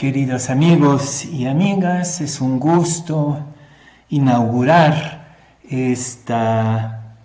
Queridos amigos y amigas, es un gusto inaugurar esta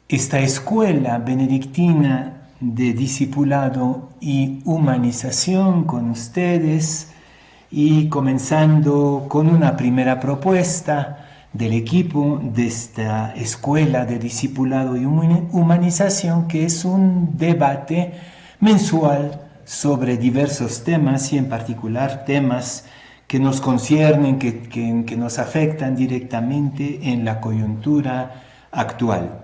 escuela benedictina de discipulado y humanización con ustedes y comenzando con una primera propuesta del equipo de esta escuela de discipulado y humanización, que es un debate mensual sobre diversos temas y en particular temas que nos conciernen, que nos afectan directamente en la coyuntura actual.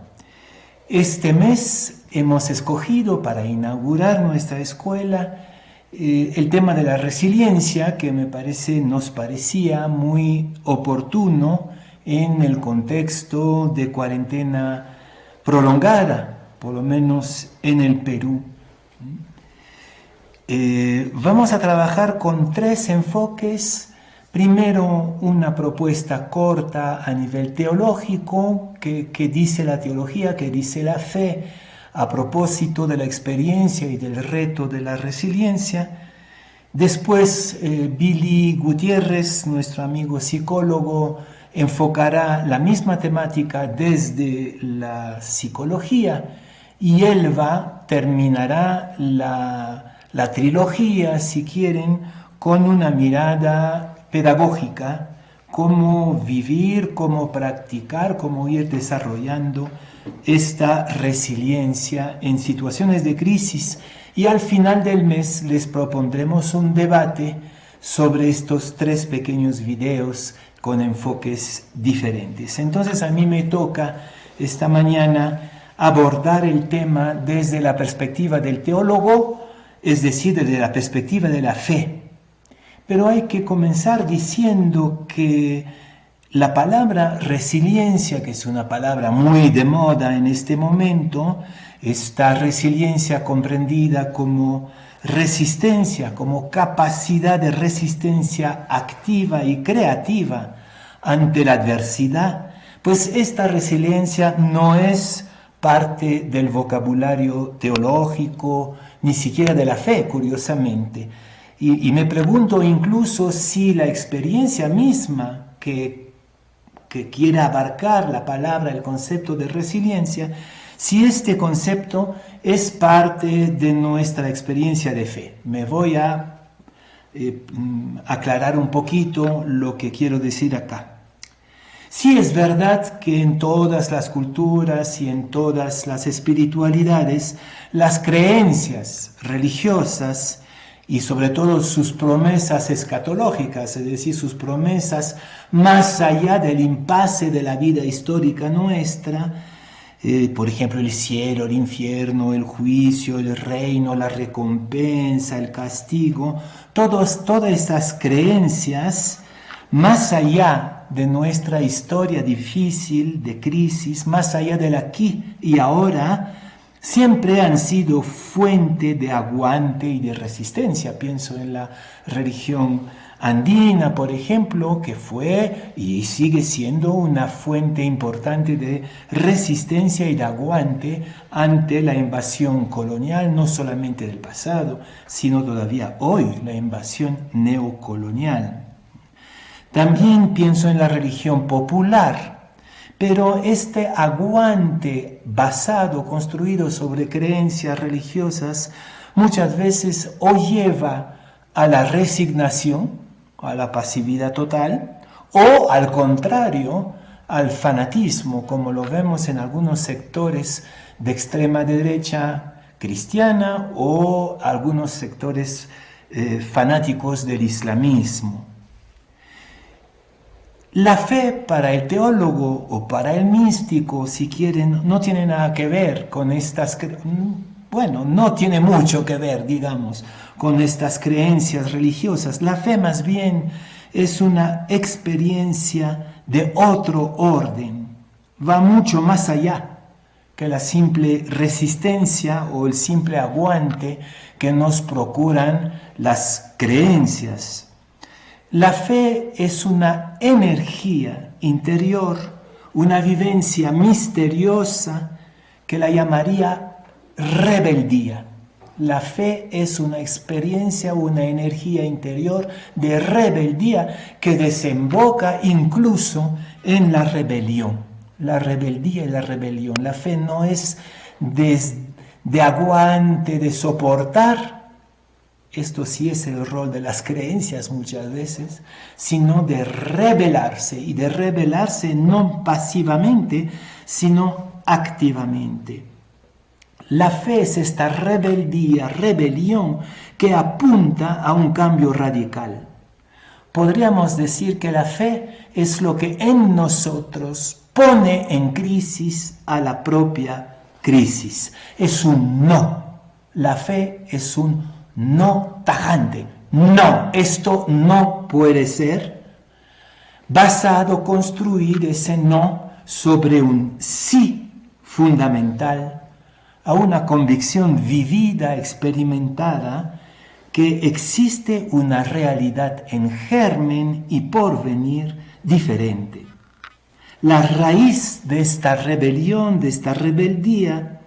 Este mes hemos escogido para inaugurar nuestra escuela el tema de la resiliencia, que nos parecía muy oportuno en el contexto de cuarentena prolongada, por lo menos en el Perú. Vamos a trabajar con tres enfoques. Primero, una propuesta corta a nivel teológico, que dice la teología, que dice la fe, a propósito de la experiencia y del reto de la resiliencia. Después, Billy Gutiérrez, nuestro amigo psicólogo, enfocará la misma temática desde la psicología, y Elva terminará la trilogía, si quieren, con una mirada pedagógica, cómo vivir, cómo practicar, cómo ir desarrollando esta resiliencia en situaciones de crisis. Y al final del mes les propondremos un debate sobre estos tres pequeños videos con enfoques diferentes. Entonces a mí me toca esta mañana abordar el tema desde la perspectiva del teólogo, es decir, desde la perspectiva de la fe. Pero hay que comenzar diciendo que la palabra resiliencia, que es una palabra muy de moda en este momento, esta resiliencia comprendida como resistencia, como capacidad de resistencia activa y creativa ante la adversidad, pues esta resiliencia no es parte del vocabulario teológico, ni siquiera de la fe, curiosamente. Y me pregunto incluso si la experiencia misma que quiere abarcar la palabra, el concepto de resiliencia, si este concepto es parte de nuestra experiencia de fe. Me voy a aclarar un poquito lo que quiero decir acá. Sí es verdad que en todas las culturas y en todas las espiritualidades, las creencias religiosas y sobre todo sus promesas escatológicas, es decir, sus promesas más allá del impasse de la vida histórica nuestra, por ejemplo, el cielo, el infierno, el juicio, el reino, la recompensa, el castigo, todas estas creencias, más allá de nuestra historia difícil, de crisis, más allá del aquí y ahora, siempre han sido fuente de aguante y de resistencia. Pienso en la religión andina, por ejemplo, que fue y sigue siendo una fuente importante de resistencia y de aguante ante la invasión colonial, no solamente del pasado, sino todavía hoy, la invasión neocolonial. También pienso en la religión popular, pero este aguante basado, construido sobre creencias religiosas, muchas veces o lleva a la resignación, a la pasividad total, o al contrario, al fanatismo, como lo vemos en algunos sectores de extrema derecha cristiana o algunos sectores fanáticos del islamismo. La fe para el teólogo o para el místico, si quieren, no tiene nada que ver con no tiene mucho que ver, digamos, con estas creencias religiosas. La fe más bien es una experiencia de otro orden, va mucho más allá que la simple resistencia o el simple aguante que nos procuran las creencias. La fe es una energía interior, una vivencia misteriosa que la llamaría rebeldía. La fe es una experiencia, una energía interior de rebeldía que desemboca incluso en la rebelión. La rebeldía y la rebelión. La fe no es de aguante, de soportar. Esto sí es el rol de las creencias muchas veces, sino de rebelarse, y de rebelarse no pasivamente, sino activamente. La fe es esta rebeldía, rebelión, que apunta a un cambio radical. Podríamos decir que la fe es lo que en nosotros pone en crisis a la propia crisis. Es un no. La fe es un no tajante. No, esto no puede ser. Basado construir ese no sobre un sí fundamental, a una convicción vivida, experimentada, que existe una realidad en germen y porvenir diferente. La raíz de esta rebelión, de esta rebeldía,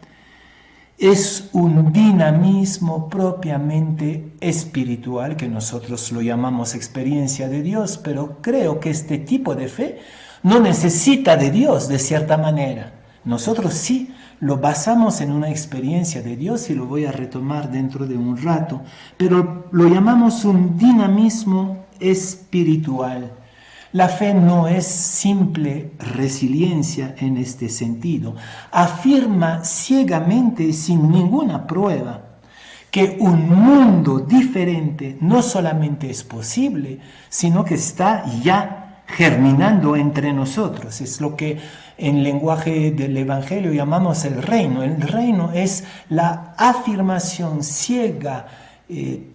es un dinamismo propiamente espiritual, que nosotros lo llamamos experiencia de Dios, pero creo que este tipo de fe no necesita de Dios de cierta manera. Nosotros sí lo basamos en una experiencia de Dios, y lo voy a retomar dentro de un rato, pero lo llamamos un dinamismo espiritual. La fe no es simple resiliencia en este sentido. Afirma ciegamente y sin ninguna prueba que un mundo diferente no solamente es posible, sino que está ya germinando entre nosotros. Es lo que en lenguaje del Evangelio llamamos el reino. El reino es la afirmación ciega,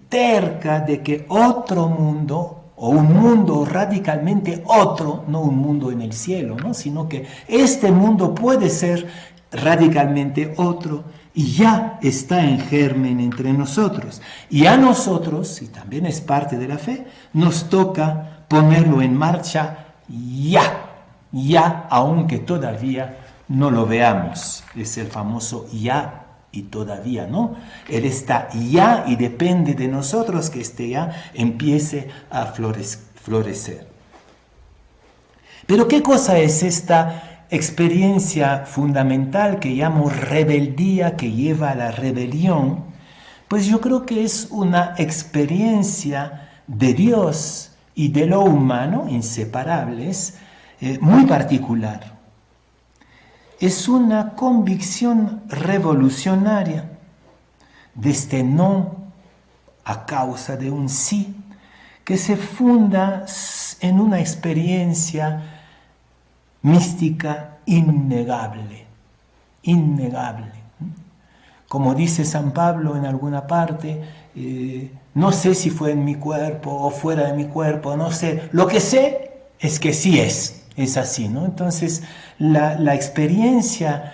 terca, de que otro mundo, o un mundo radicalmente otro, no un mundo en el cielo, ¿no? Sino que este mundo puede ser radicalmente otro, y ya está en germen entre nosotros. Y a nosotros, y también es parte de la fe, nos toca ponerlo en marcha ya, aunque todavía no lo veamos. Es el famoso ya y todavía, ¿no? Él está ya, y depende de nosotros que este ya empiece a florecer. Pero ¿qué cosa es esta experiencia fundamental que llamo rebeldía, que lleva a la rebelión? Pues yo creo que es una experiencia de Dios y de lo humano, inseparables, muy particular. Es una convicción revolucionaria de este no a causa de un sí, que se funda en una experiencia mística innegable. Como dice San Pablo en alguna parte, no sé si fue en mi cuerpo o fuera de mi cuerpo, no sé, lo que sé es que sí es así, ¿no? Entonces, la experiencia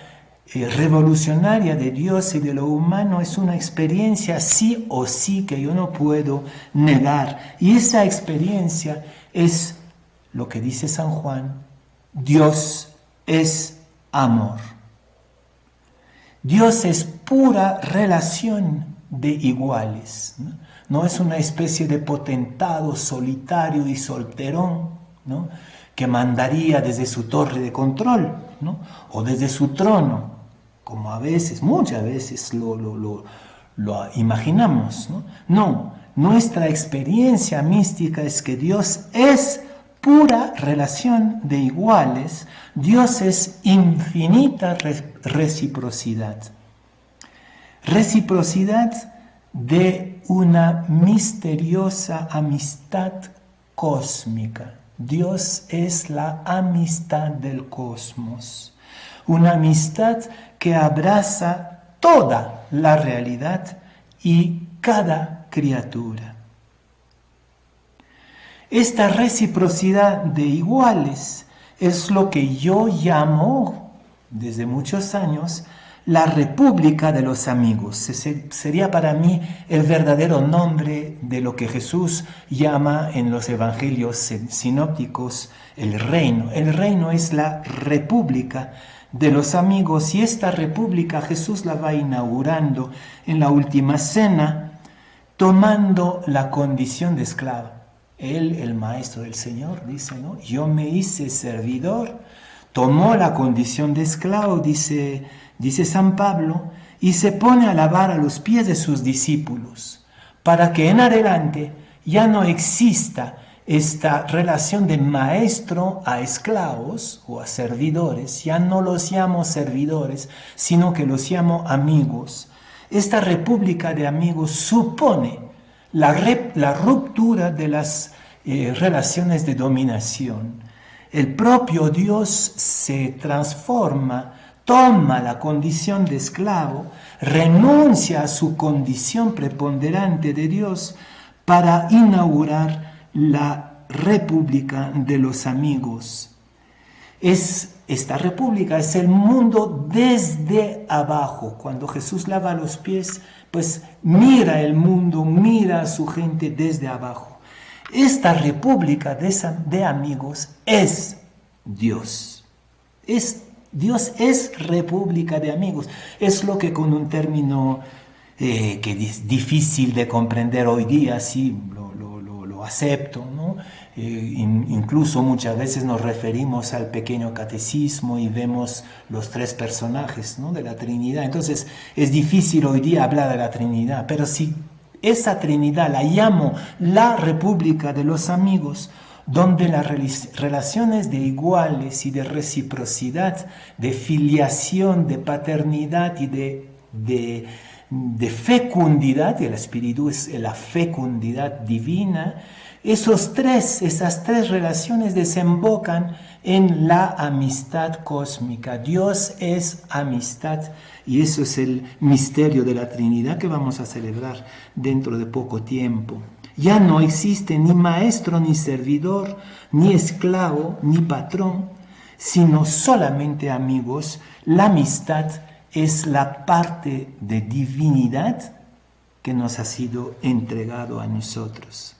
revolucionaria de Dios y de lo humano es una experiencia sí o sí que yo no puedo negar. Y esa experiencia es lo que dice San Juan: Dios es amor. Dios es pura relación de iguales, ¿no? No es una especie de potentado solitario y solterón, ¿no?, que mandaría desde su torre de control, ¿no?, o desde su trono, como muchas veces lo imaginamos, ¿no? No, nuestra experiencia mística es que Dios es pura relación de iguales. Dios es infinita reciprocidad. Reciprocidad de una misteriosa amistad cósmica. Dios es la amistad del cosmos. Una amistad que abraza toda la realidad y cada criatura. Esta reciprocidad de iguales es lo que yo llamo, desde muchos años, la República de los Amigos. Sería para mí el verdadero nombre de lo que Jesús llama en los evangelios sinópticos el reino. El reino es la república de los amigos, y esta república Jesús la va inaugurando en la última cena, tomando la condición de esclavo. Él, el maestro del Señor, dice, ¿no? Yo me hice servidor, tomó la condición de esclavo, dice San Pablo, y se pone a lavar a los pies de sus discípulos, para que en adelante ya no exista esta relación de maestro a esclavos o a servidores. Ya no los llamo servidores, sino que los llamo amigos. Esta república de amigos supone la ruptura de las relaciones de dominación. El propio Dios se transforma, toma la condición de esclavo, renuncia a su condición preponderante de Dios para inaugurar la república de los amigos. Esta república es el mundo desde abajo. Cuando Jesús lava los pies, pues mira el mundo, mira a su gente desde abajo. Esta república de amigos es Dios. Dios es república de amigos. Es lo que con un término que es difícil de comprender hoy día, sí, lo acepto, ¿no? Incluso muchas veces nos referimos al pequeño catecismo y vemos los tres personajes, ¿no?, de la Trinidad. Entonces es difícil hoy día hablar de la Trinidad, pero si esa Trinidad la llamo la república de los amigos, donde las relaciones de iguales y de reciprocidad, de filiación, de paternidad y de fecundidad, el espíritu es la fecundidad divina, esas tres relaciones desembocan en la amistad cósmica. Dios es amistad, y eso es el misterio de la Trinidad que vamos a celebrar dentro de poco tiempo. Ya no existe ni maestro, ni servidor, ni esclavo, ni patrón, sino solamente amigos. La amistad es la parte de divinidad que nos ha sido entregado a nosotros.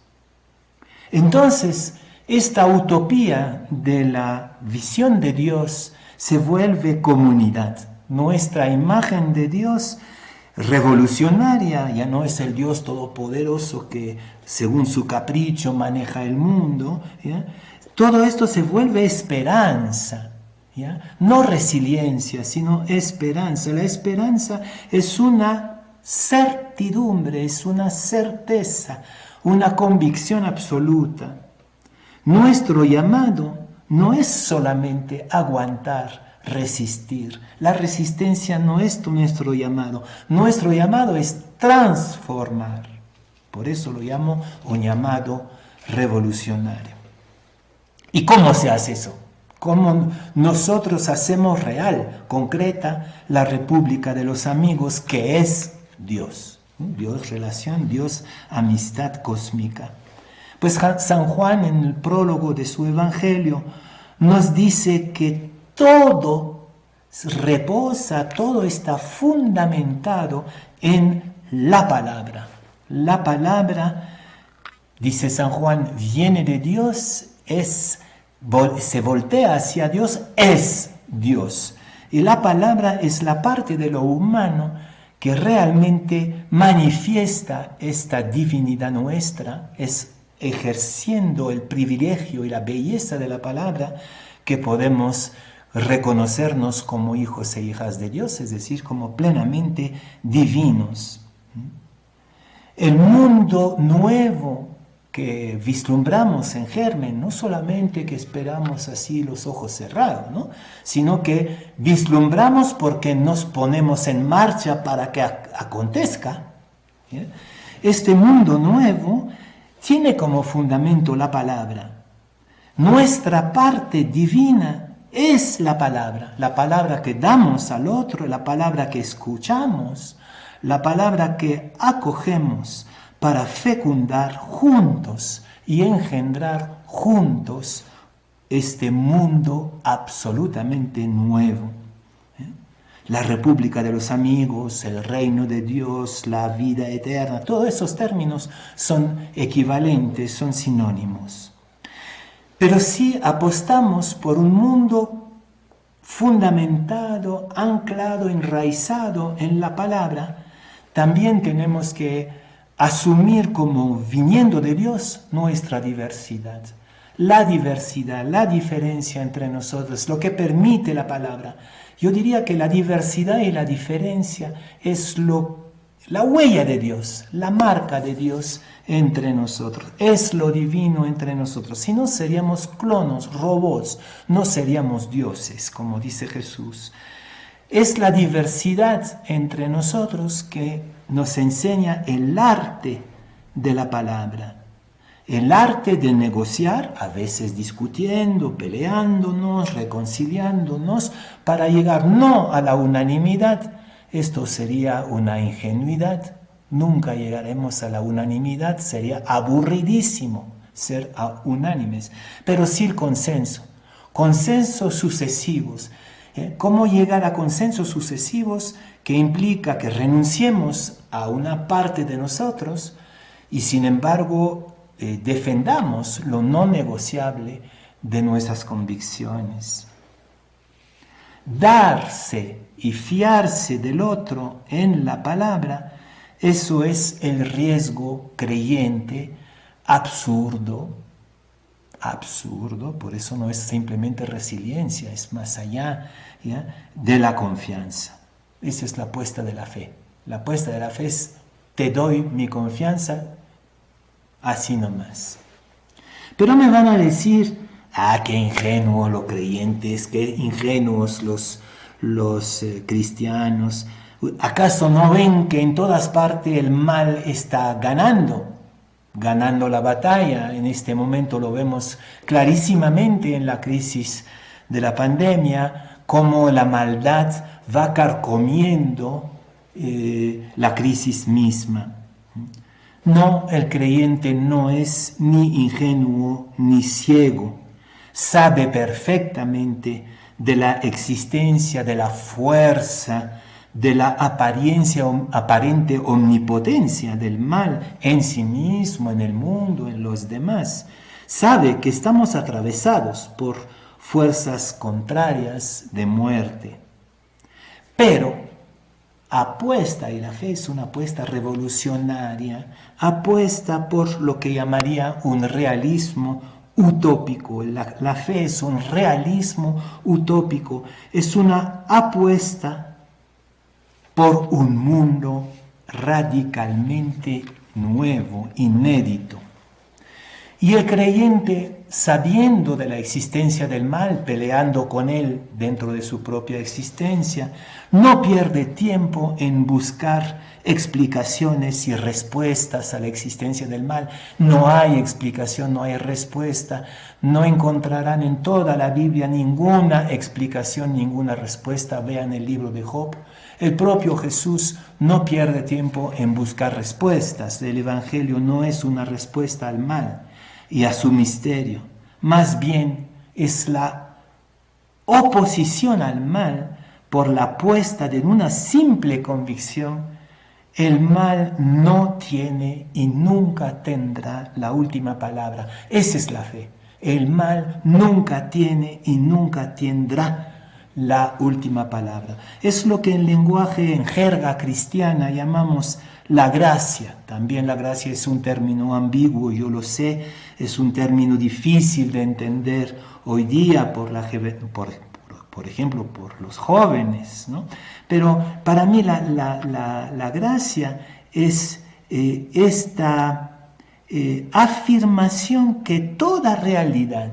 Entonces, esta utopía de la visión de Dios se vuelve comunidad. Nuestra imagen de Dios revolucionaria ya no es el Dios todopoderoso que según su capricho maneja el mundo, ¿ya? Todo esto se vuelve esperanza, ¿ya? No resiliencia, sino esperanza. La esperanza es una certidumbre, es una certeza, una convicción absoluta. Nuestro llamado no es solamente aguantar, resistir. La resistencia no es nuestro llamado. Nuestro llamado es transformar. Por eso lo llamo un llamado revolucionario. ¿Y cómo se hace eso? ¿Cómo nosotros hacemos real, concreta, la república de los amigos, que es Dios? Dios relación, Dios amistad cósmica. Pues San Juan, en el prólogo de su Evangelio, nos dice que todo reposa, todo está fundamentado en la palabra. La palabra, dice San Juan, viene de Dios, se voltea hacia Dios, es Dios. Y la palabra es la parte de lo humano que realmente manifiesta esta divinidad nuestra, es ejerciendo el privilegio y la belleza de la palabra que podemos reconocernos como hijos e hijas de Dios, es decir, como plenamente divinos. El mundo nuevo que vislumbramos en germen, no solamente que esperamos así los ojos cerrados, ¿no?, sino que vislumbramos porque nos ponemos en marcha para que acontezca. ¿Sí? Este mundo nuevo tiene como fundamento la palabra. Nuestra parte divina es la palabra que damos al otro, la palabra que escuchamos, la palabra que acogemos para fecundar juntos y engendrar juntos este mundo absolutamente nuevo. La república de los amigos, el reino de Dios, la vida eterna, todos esos términos son equivalentes, son sinónimos. Pero si apostamos por un mundo fundamentado, anclado, enraizado en la palabra, también tenemos que asumir como viniendo de Dios nuestra diversidad. La diversidad, la diferencia entre nosotros, lo que permite la palabra. Yo diría que la diversidad y la diferencia es la huella de Dios, la marca de Dios entre nosotros. Es lo divino entre nosotros. Si no, seríamos clonos, robots, no seríamos dioses, como dice Jesús. Es la diversidad entre nosotros que nos enseña el arte de la palabra. El arte de negociar, a veces discutiendo, peleándonos, reconciliándonos, para llegar no a la unanimidad. Esto sería una ingenuidad. Nunca llegaremos a la unanimidad, sería aburridísimo ser unánimes. Pero sí el consenso, consensos sucesivos. ¿Cómo llegar a consensos sucesivos que implica que renunciemos a una parte de nosotros y sin embargo defendamos lo no negociable de nuestras convicciones? Darse y fiarse del otro en la palabra, eso es el riesgo creyente absurdo, por eso no es simplemente resiliencia, es más allá, ¿ya?, de la confianza. Esa es la apuesta de la fe. La apuesta de la fe es: te doy mi confianza, así nomás. Pero me van a decir: qué ingenuos los creyentes, qué ingenuos los cristianos. ¿Acaso no ven que en todas partes el mal está ganando la batalla? En este momento lo vemos clarísimamente en la crisis de la pandemia, cómo la maldad va carcomiendo la crisis misma. No, el creyente no es ni ingenuo ni ciego. Sabe perfectamente de la existencia, de la fuerza, de la aparente omnipotencia del mal en sí mismo, en el mundo, en los demás. Sabe que estamos atravesados por fuerzas contrarias de muerte. Pero apuesta, y la fe es una apuesta revolucionaria, apuesta por lo que llamaría un realismo utópico. La fe es un realismo utópico, es una apuesta por un mundo radicalmente nuevo, inédito. Y el creyente, sabiendo de la existencia del mal, peleando con él dentro de su propia existencia, no pierde tiempo en buscar explicaciones y respuestas a la existencia del mal. No hay explicación, no hay respuesta. No encontrarán en toda la Biblia ninguna explicación, ninguna respuesta. Vean el libro de Job. El propio Jesús no pierde tiempo en buscar respuestas. El Evangelio no es una respuesta al mal y a su misterio. Más bien es la oposición al mal por la apuesta de una simple convicción: el mal no tiene y nunca tendrá la última palabra. Esa es la fe. El mal nunca tiene y nunca tendrá la última palabra. Es lo que en lenguaje, en jerga cristiana llamamos la gracia. También la gracia es un término ambiguo, yo lo sé, es un término difícil de entender hoy día por ejemplo, por los jóvenes, ¿no? Pero para mí la gracia es esta afirmación que toda realidad,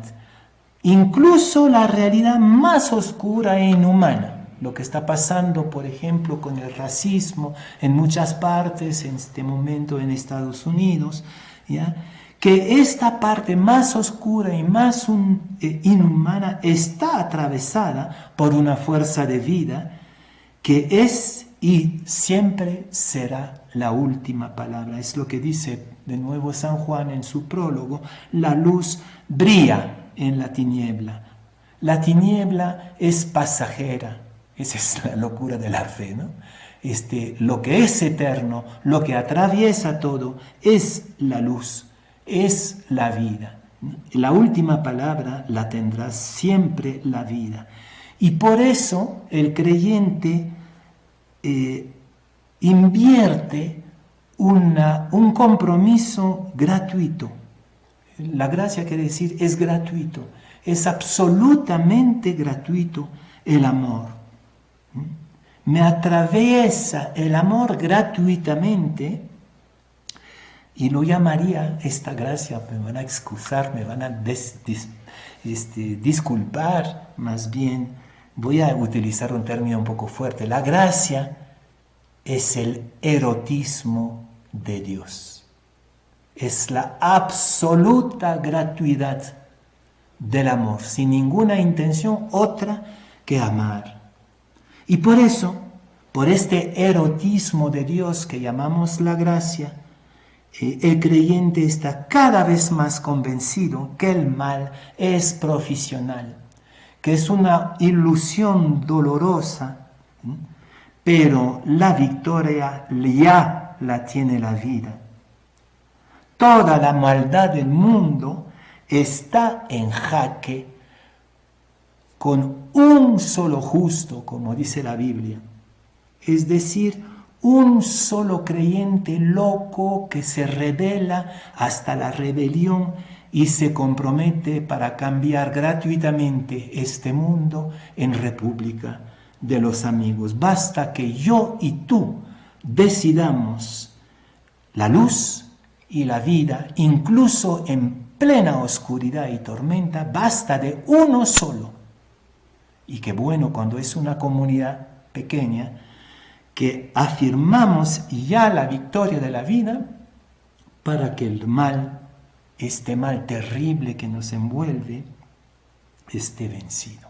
incluso la realidad más oscura e inhumana, lo que está pasando, por ejemplo, con el racismo en muchas partes, en este momento en Estados Unidos, ¿ya?, que esta parte más oscura y más inhumana está atravesada por una fuerza de vida que es y siempre será la última palabra. Es lo que dice de nuevo San Juan en su prólogo: la luz brilla en la tiniebla. La tiniebla es pasajera. Esa es la locura de la fe, ¿no? Lo que es eterno, lo que atraviesa todo, es la luz, es la vida. La última palabra la tendrá siempre la vida. Y por eso el creyente invierte un compromiso gratuito. La gracia quiere decir es gratuito, es absolutamente gratuito el amor. Me atraviesa el amor gratuitamente y lo llamaría esta gracia, me van a excusar, me van a disculpar, más bien voy a utilizar un término un poco fuerte. La gracia es el erotismo de Dios. Es la absoluta gratuidad del amor, sin ninguna intención otra que amar. Y por eso, por este erotismo de Dios que llamamos la gracia, el creyente está cada vez más convencido que el mal es profesional, que es una ilusión dolorosa, pero la victoria ya la tiene la vida. Toda la maldad del mundo está en jaque con un solo justo, como dice la Biblia. Es decir, un solo creyente loco que se rebela hasta la rebelión y se compromete para cambiar gratuitamente este mundo en república de los amigos. Basta que yo y tú decidamos la luz y la vida, incluso en plena oscuridad y tormenta, basta de uno solo. Y qué bueno cuando es una comunidad pequeña, que afirmamos ya la victoria de la vida para que el mal, este mal terrible que nos envuelve, esté vencido.